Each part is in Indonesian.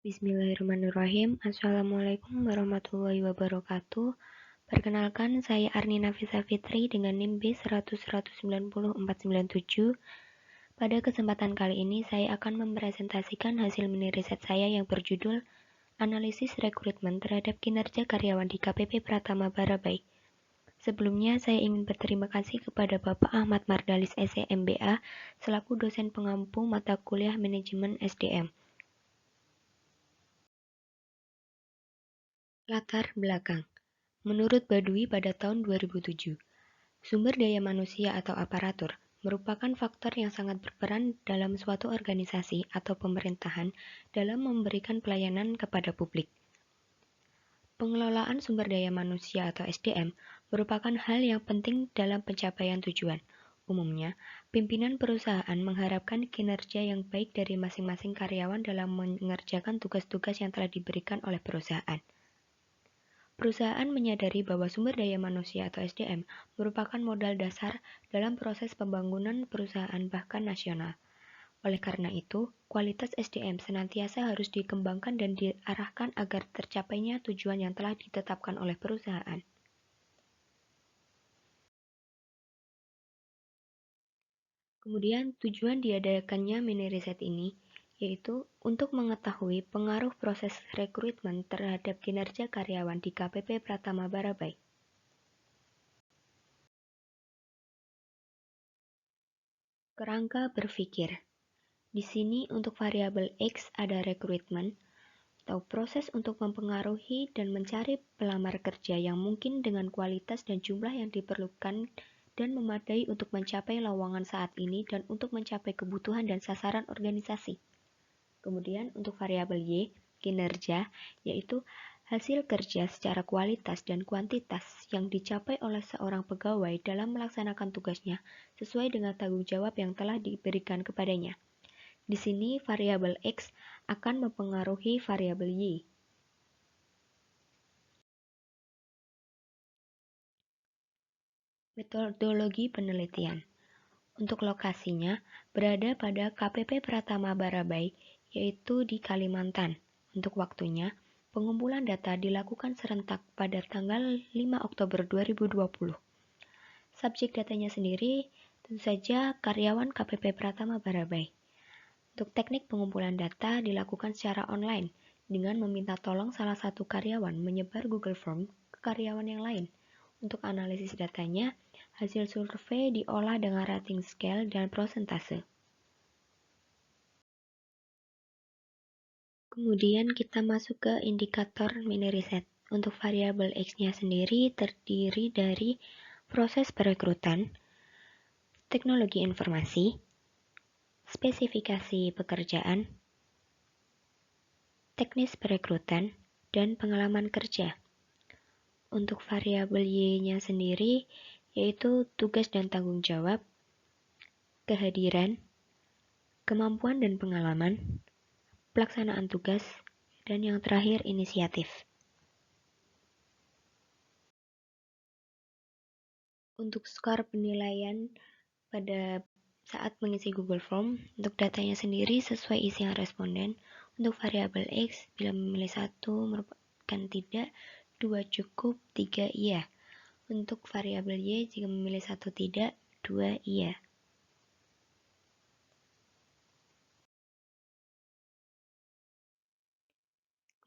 Bismillahirrahmanirrahim. Assalamualaikum warahmatullahi wabarakatuh. Perkenalkan, saya Arni Nafisa Fitri dengan NIM B100190497. Pada kesempatan kali ini, saya akan mempresentasikan hasil mini riset saya yang berjudul Analisis Rekrutmen terhadap Kinerja Karyawan di KPP Pratama Barabai. Sebelumnya, saya ingin berterima kasih kepada Bapak Ahmad Mardalis SE MBA selaku dosen pengampu mata kuliah Manajemen SDM. Latar belakang. Menurut Badui pada tahun 2007, sumber daya manusia atau aparatur merupakan faktor yang sangat berperan dalam suatu organisasi atau pemerintahan dalam memberikan pelayanan kepada publik. Pengelolaan sumber daya manusia atau SDM merupakan hal yang penting dalam pencapaian tujuan. Umumnya, pimpinan perusahaan mengharapkan kinerja yang baik dari masing-masing karyawan dalam mengerjakan tugas-tugas yang telah diberikan oleh perusahaan. Perusahaan menyadari bahwa sumber daya manusia atau SDM merupakan modal dasar dalam proses pembangunan perusahaan bahkan nasional. Oleh karena itu, kualitas SDM senantiasa harus dikembangkan dan diarahkan agar tercapainya tujuan yang telah ditetapkan oleh perusahaan. Kemudian, tujuan diadakannya mini riset ini yaitu untuk mengetahui pengaruh proses rekrutmen terhadap kinerja karyawan di KPP Pratama Barabai. Kerangka berpikir. Di sini untuk variabel X ada rekrutmen, atau proses untuk mempengaruhi dan mencari pelamar kerja yang mungkin dengan kualitas dan jumlah yang diperlukan dan memadai untuk mencapai lowongan saat ini dan untuk mencapai kebutuhan dan sasaran organisasi. Kemudian untuk variabel Y, kinerja, yaitu hasil kerja secara kualitas dan kuantitas yang dicapai oleh seorang pegawai dalam melaksanakan tugasnya sesuai dengan tanggung jawab yang telah diberikan kepadanya. Di sini variabel X akan mempengaruhi variabel Y. Metodologi penelitian. Untuk lokasinya berada pada KPP Pratama Barabai, yaitu di Kalimantan. Untuk waktunya, pengumpulan data dilakukan serentak pada tanggal 5 Oktober 2020. Subjek datanya sendiri tentu saja karyawan KPP Pratama Barabai. Untuk teknik pengumpulan data dilakukan secara online dengan meminta tolong salah satu karyawan menyebar Google Form ke karyawan yang lain. Untuk analisis datanya, hasil survei diolah dengan rating scale dan prosentase. Kemudian kita masuk ke indikator mini riset. Untuk variabel X-nya sendiri terdiri dari proses perekrutan, teknologi informasi, spesifikasi pekerjaan, teknis perekrutan, dan pengalaman kerja. Untuk variabel Y-nya sendiri yaitu tugas dan tanggung jawab, kehadiran, kemampuan dan pengalaman, pelaksanaan tugas, dan yang terakhir inisiatif. Untuk skor penilaian pada saat mengisi Google Form, untuk datanya sendiri sesuai isi yang responden. Untuk variabel X, bila memilih 1 merupakan tidak, 2 cukup, 3 iya. Untuk variabel Y, jika memilih 1 tidak, 2 iya.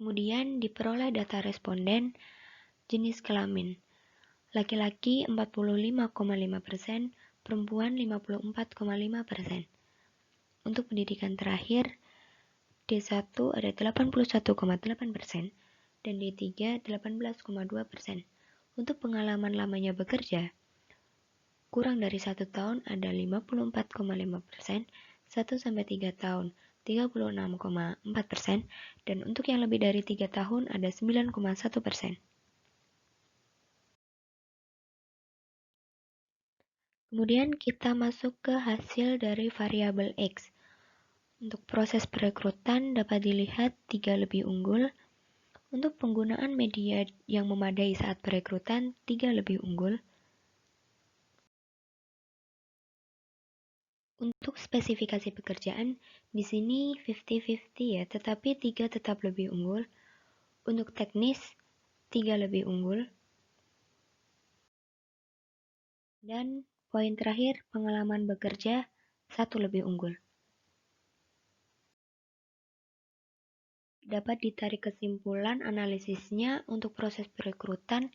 Kemudian diperoleh data responden jenis kelamin. Laki-laki 45,5%, perempuan 54,5%. Untuk pendidikan terakhir, D1 ada 81,8% dan D3 18,2%. Untuk pengalaman lamanya bekerja, kurang dari 1 tahun ada 54,5%, 1-3 tahun 36,4%, dan untuk yang lebih dari 3 tahun ada 9,1%. Kemudian kita masuk ke hasil dari variabel X. Untuk proses perekrutan dapat dilihat 3 lebih unggul. Untuk penggunaan media yang memadai saat perekrutan 3 lebih unggul. Untuk spesifikasi pekerjaan, di sini 50-50 ya, tetapi 3 tetap lebih unggul. Untuk teknis, 3 lebih unggul. Dan poin terakhir, pengalaman bekerja, 1 lebih unggul. Dapat ditarik kesimpulan analisisnya untuk proses perekrutan,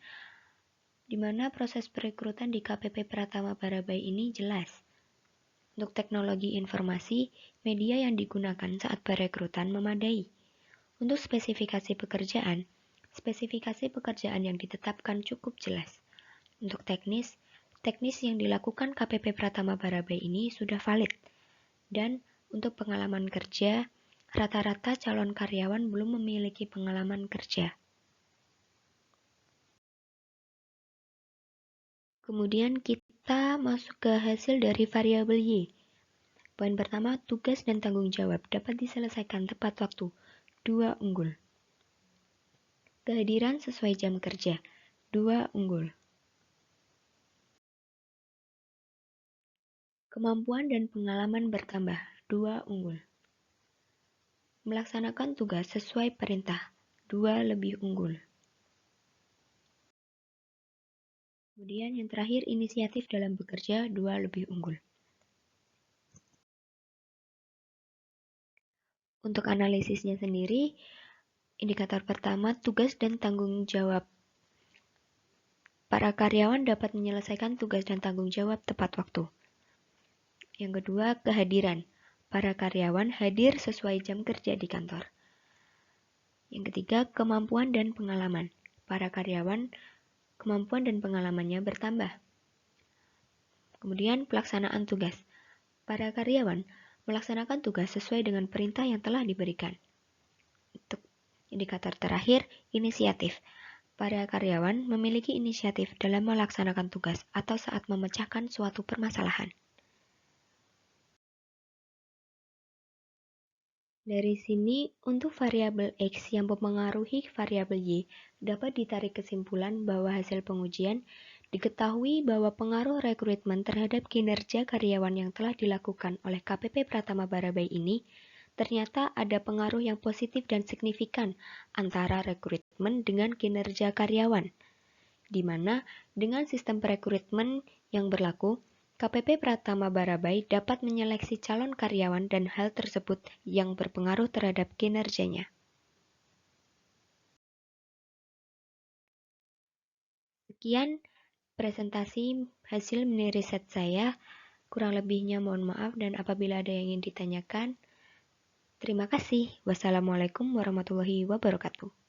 di mana proses perekrutan di KPP Pratama Barabai ini jelas. Untuk teknologi informasi, media yang digunakan saat perekrutan memadai. Untuk spesifikasi pekerjaan yang ditetapkan cukup jelas. Untuk teknis yang dilakukan KPP Pratama Barabai ini sudah valid. Dan untuk pengalaman kerja, rata-rata calon karyawan belum memiliki pengalaman kerja. Kemudian kita masuk ke hasil dari variabel Y. Poin pertama, tugas dan tanggung jawab dapat diselesaikan tepat waktu, 2 unggul. Kehadiran sesuai jam kerja, 2 unggul. Kemampuan dan pengalaman bertambah, 2 unggul. Melaksanakan tugas sesuai perintah, 2 lebih unggul. Kemudian yang terakhir, inisiatif dalam bekerja, 2 lebih unggul. Untuk analisisnya sendiri, indikator pertama, tugas dan tanggung jawab. Para karyawan dapat menyelesaikan tugas dan tanggung jawab tepat waktu. Yang kedua, kehadiran. Para karyawan hadir sesuai jam kerja di kantor. Yang ketiga, kemampuan dan pengalaman. Para karyawan, kemampuan dan pengalamannya bertambah. Kemudian, pelaksanaan tugas. Para karyawan melaksanakan tugas sesuai dengan perintah yang telah diberikan. Untuk indikator terakhir, inisiatif. Para karyawan memiliki inisiatif dalam melaksanakan tugas atau saat memecahkan suatu permasalahan. Dari sini, untuk variabel X yang mempengaruhi variabel Y, dapat ditarik kesimpulan bahwa hasil pengujian diketahui bahwa pengaruh rekrutmen terhadap kinerja karyawan yang telah dilakukan oleh KPP Pratama Barabai ini ternyata ada pengaruh yang positif dan signifikan antara rekrutmen dengan kinerja karyawan, di mana dengan sistem perekrutmen yang berlaku, KPP Pratama Barabai dapat menyeleksi calon karyawan dan hal tersebut yang berpengaruh terhadap kinerjanya. Sekian presentasi hasil mini riset saya. Kurang lebihnya mohon maaf dan apabila ada yang ingin ditanyakan, terima kasih. Wassalamualaikum warahmatullahi wabarakatuh.